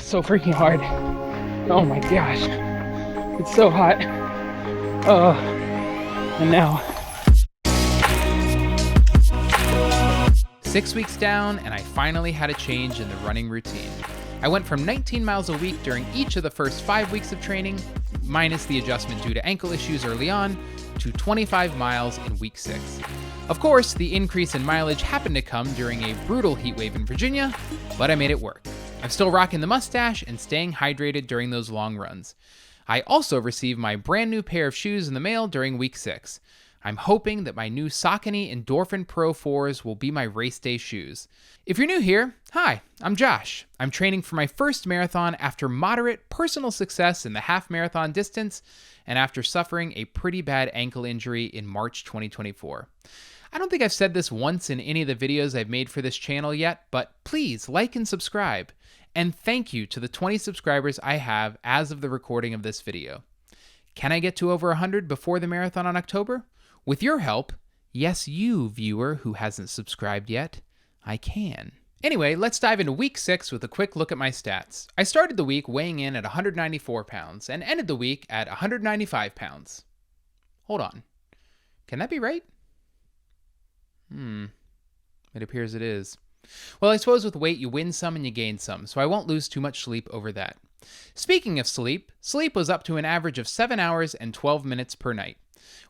so freaking hard. Oh my gosh. It's so hot. And now. 6 weeks down, and I finally had a change in the running routine. I went from 19 miles a week during each of the first 5 weeks of training, minus the adjustment due to ankle issues early on, to 25 miles in week 6. Of course, the increase in mileage happened to come during a brutal heat wave in Virginia, but I made it work. I'm still rocking the mustache and staying hydrated during those long runs. I also received my brand new pair of shoes in the mail during week 6. I'm hoping that my new Saucony Endorphin Pro 4s will be my race day shoes. If you're new here, hi, I'm Josh. I'm training for my first marathon after moderate personal success in the half marathon distance and after suffering a pretty bad ankle injury in March 2024. I don't think I've said this once in any of the videos I've made for this channel yet, but please like and subscribe. And thank you to the 20 subscribers I have as of the recording of this video. Can I get to over 100 before the marathon in October? With your help, yes, you viewer who hasn't subscribed yet, I can. Anyway, let's dive into week 6 with a quick look at my stats. I started the week weighing in at 194 pounds and ended the week at 195 pounds. Hold on. Can that be right? It appears it is. Well, I suppose with weight you win some and you gain some, so I won't lose too much sleep over that. Speaking of sleep was up to an average of 7 hours and 12 minutes per night.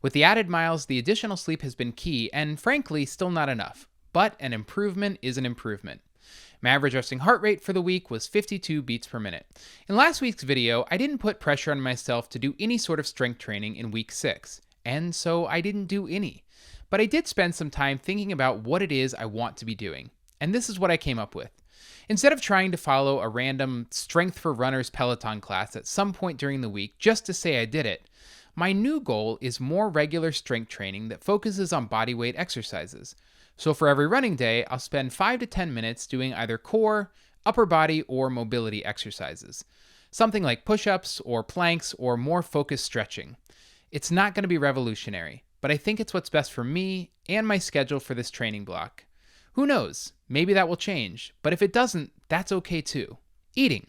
With the added miles, the additional sleep has been key and, frankly, still not enough. But an improvement is an improvement. My average resting heart rate for the week was 52 beats per minute. In last week's video, I didn't put pressure on myself to do any sort of strength training in week 6, and so I didn't do any. But I did spend some time thinking about what it is I want to be doing, and this is what I came up with. Instead of trying to follow a random Strength for Runners Peloton class at some point during the week just to say I did it, my new goal is more regular strength training that focuses on body weight exercises. So for every running day, I'll spend 5 to 10 minutes doing either core, upper body, or mobility exercises. Something like push-ups or planks or more focused stretching. It's not going to be revolutionary, but I think it's what's best for me and my schedule for this training block. Who knows? Maybe that will change, but if it doesn't, that's okay too. Eating.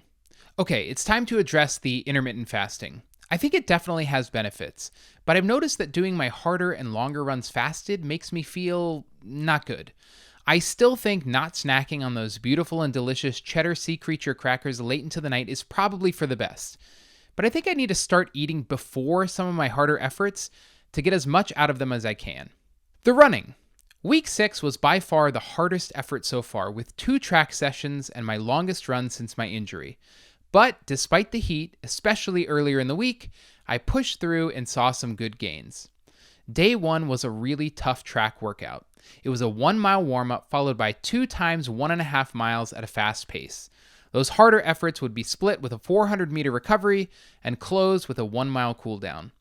Okay, it's time to address the intermittent fasting. I think it definitely has benefits, but I've noticed that doing my harder and longer runs fasted makes me feel not good. I still think not snacking on those beautiful and delicious cheddar sea creature crackers late into the night is probably for the best. But I think I need to start eating before some of my harder efforts to get as much out of them as I can. The running. Week 6 was by far the hardest effort so far, with 2 track sessions and my longest run since my injury. But despite the heat, especially earlier in the week, I pushed through and saw some good gains. Day 1 was a really tough track workout. It was a 1-mile warm-up followed by 2 times 1.5 miles at a fast pace. Those harder efforts would be split with a 400-meter recovery and close with a 1-mile cooldown.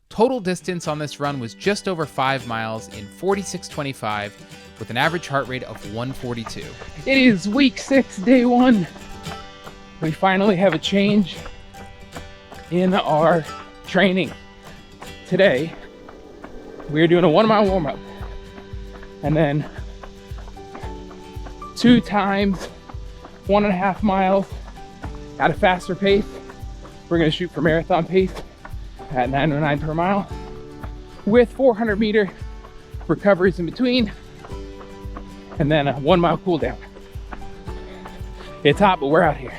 Total distance on this run was just over 5 miles in 46:25 with an average heart rate of 142. It is week 6, day 1. We finally have a change in our training. Today, we're doing a 1-mile warm-up and then 2 times 1.5 miles at a faster pace. We're gonna shoot for marathon pace at 9:09 per mile with 400-meter recoveries in between and then a 1-mile cool down. It's hot, but we're out here.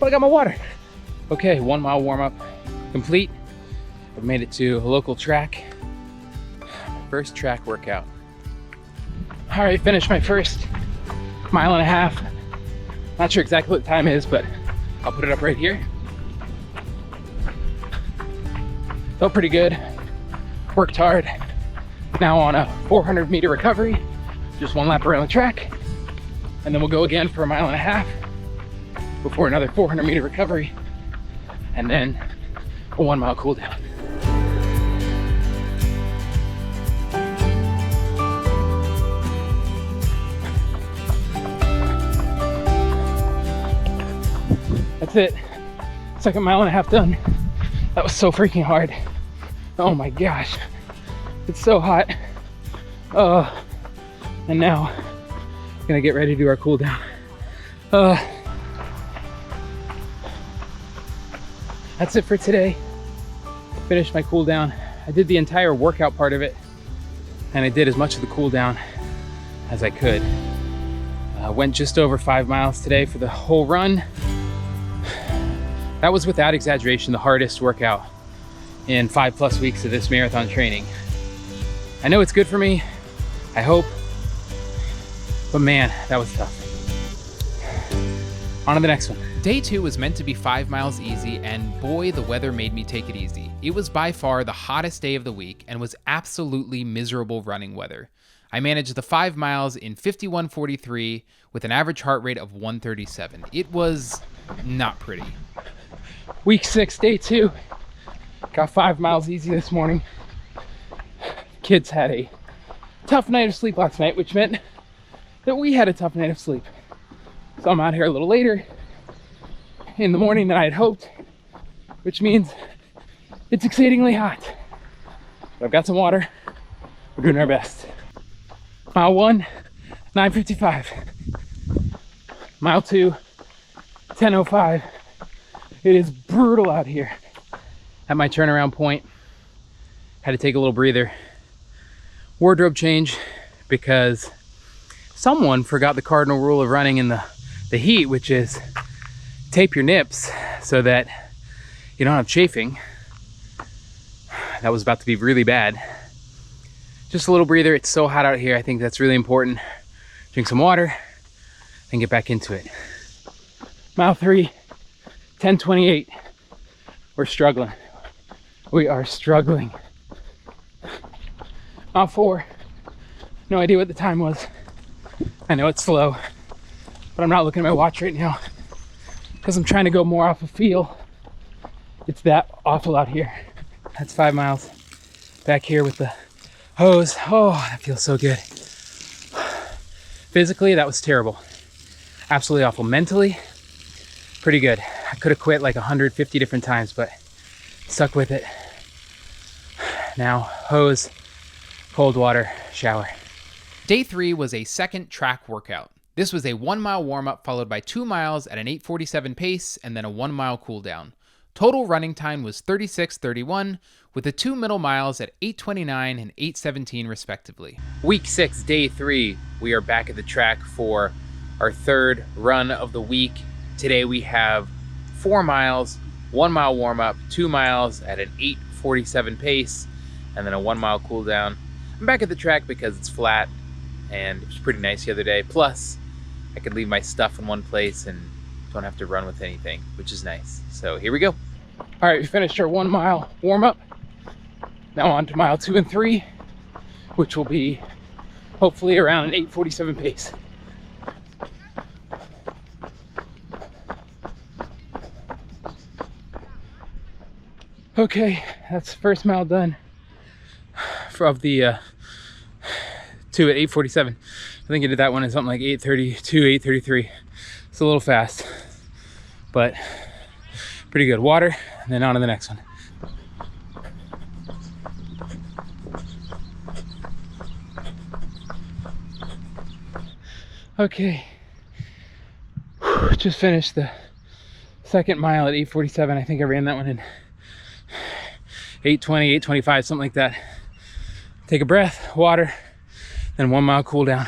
But I got my water. Okay, 1-mile warm-up complete. I've made it to a local track. First track workout. All right, finished my first 1.5 miles. Not sure exactly what the time is, but I'll put it up right here. Felt pretty good. Worked hard. Now on a 400-meter recovery. Just 1 lap around the track. And then we'll go again for 1.5 miles. Before another 400-meter recovery, and then a 1-mile cool down. That's it. Second 1.5 miles done. That was so freaking hard. Oh my gosh. It's so hot. And now we're gonna get ready to do our cool down. that's it for today. Finished my cool down. I did the entire workout part of it, and I did as much of the cool down as I could. Went just over 5 miles today for the whole run. That was, without exaggeration, the hardest workout in 5+ weeks of this marathon training. I know it's good for me, I hope, but man, that was tough. On to the next one. Day 2 was meant to be 5 miles easy, and boy, the weather made me take it easy. It was by far the hottest day of the week and was absolutely miserable running weather. I managed the 5 miles in 51:43 with an average heart rate of 137. It was not pretty. Week 6, day 2. Got 5 miles easy this morning. Kids had a tough night of sleep last night, which meant that we had a tough night of sleep. So I'm out here a little later in the morning than I had hoped, which means it's exceedingly hot. But I've got some water. We're doing our best. Mile 1, 9:55. Mile 2, 10:05. It is brutal out here. At my turnaround point, had to take a little breather. Wardrobe change, because someone forgot the cardinal rule of running in the heat, which is tape your nips so that you don't have chafing. That was about to be really bad. Just a little breather. It's so hot out here. I think that's really important. Drink some water and get back into it. Mile 3, 10:28. We're struggling. We are struggling. Mile 4, no idea what the time was. I know it's slow, but I'm not looking at my watch right now because I'm trying to go more off of feel. It's that awful out here. That's 5 miles. Back here with the hose. Oh, that feels so good. Physically, that was terrible. Absolutely awful. Mentally, pretty good. I could have quit like 150 different times, but stuck with it. Now, hose, cold water, shower. Day 3 was a second track workout. This was a 1 mile warm-up followed by 2 miles at an 8:47 pace and then a 1 mile cool down. Total running time was 36:31 with the 2 middle miles at 8:29 and 8:17 respectively. Week 6, day 3, we are back at the track for our third run of the week. Today we have 4 miles, 1 mile warm-up, 2 miles at an 8:47 pace, and then a 1 mile cool down. I'm back at the track because it's flat and it was pretty nice the other day. Plus, I could leave my stuff in one place and don't have to run with anything, which is nice. So here we go. All right, we finished our 1 mile warm-up. Now on to mile 2 and 3, which will be hopefully around an 8:47 pace. Okay, that's the first mile done of the 2 at 8:47. I think I did that one at something like 8:32, 8:33. It's a little fast, but pretty good. Water, and then on to the next one. Okay, just finished the second mile at 8:47. I think I ran that one in 8:20, 8:25, something like that. Take a breath, water, then 1 mile cool down.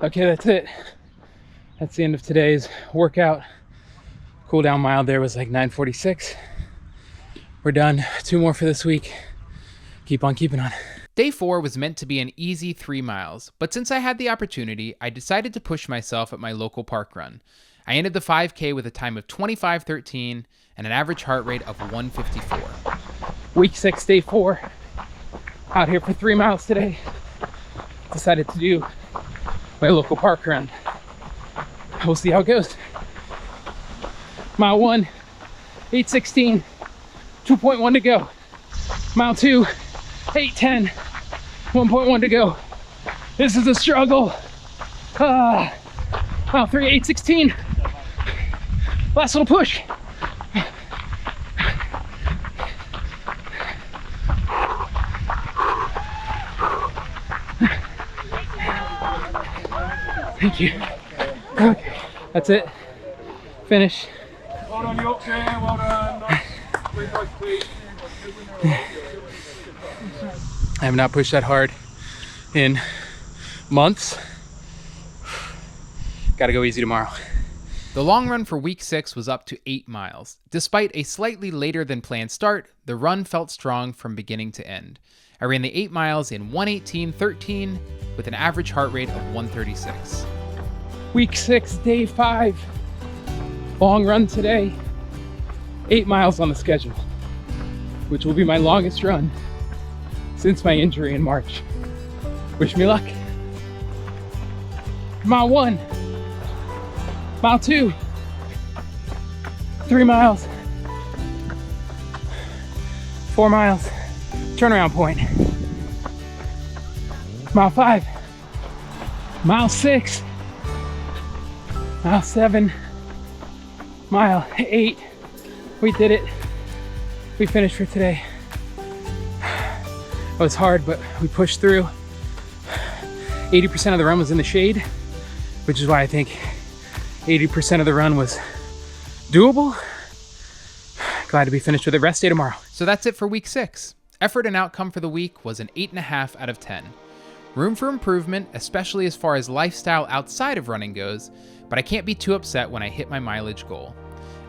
Okay, that's it. That's the end of today's workout. Cool down mile there was like 9:46. We're done. 2 more for this week. Keep on keeping on. Day 4 was meant to be an easy 3 miles, but since I had the opportunity, I decided to push myself at my local park run. I ended the 5K with a time of 25:13 and an average heart rate of 154. Week 6, day 4. Out here for 3 miles today. Decided to do my local park run. We'll see how it goes. Mile 1, 8:16, 2.1 to go. Mile 2, 8:10, 1.1 to go. This is a struggle. Mile 3, 8:16. Last little push. Thank you. Okay, that's it. Finish. Well done, Yorkshire. Well done. Nice. Please, nice, please. I have not pushed that hard in months. Gotta go easy tomorrow. The long run for week 6 was up to 8 miles. Despite a slightly later than planned start, the run felt strong from beginning to end. I ran the 8 miles in 1:18:13 with an average heart rate of 136. Week 6, day 5. Long run today. 8 miles on the schedule, which will be my longest run since my injury in March. Wish me luck. Mile 1. Mile 2. 3 miles. 4 miles. Turnaround point. Mile 5. Mile 6. Mile 7. Mile 8. We did it. We finished for today. It was hard, but we pushed through. 80% of the run was in the shade, which is why I think 80% of the run was doable. Glad to be finished with it. Rest day tomorrow. So that's it for week 6. Effort and outcome for the week was an 8.5 out of 10. Room for improvement, especially as far as lifestyle outside of running goes, but I can't be too upset when I hit my mileage goal.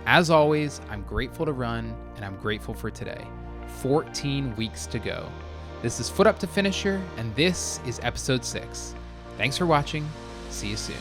As always, I'm grateful to run, and I'm grateful for today. 14 weeks to go. This is Foot Up to Finisher, and this is episode 6. Thanks for watching. See you soon.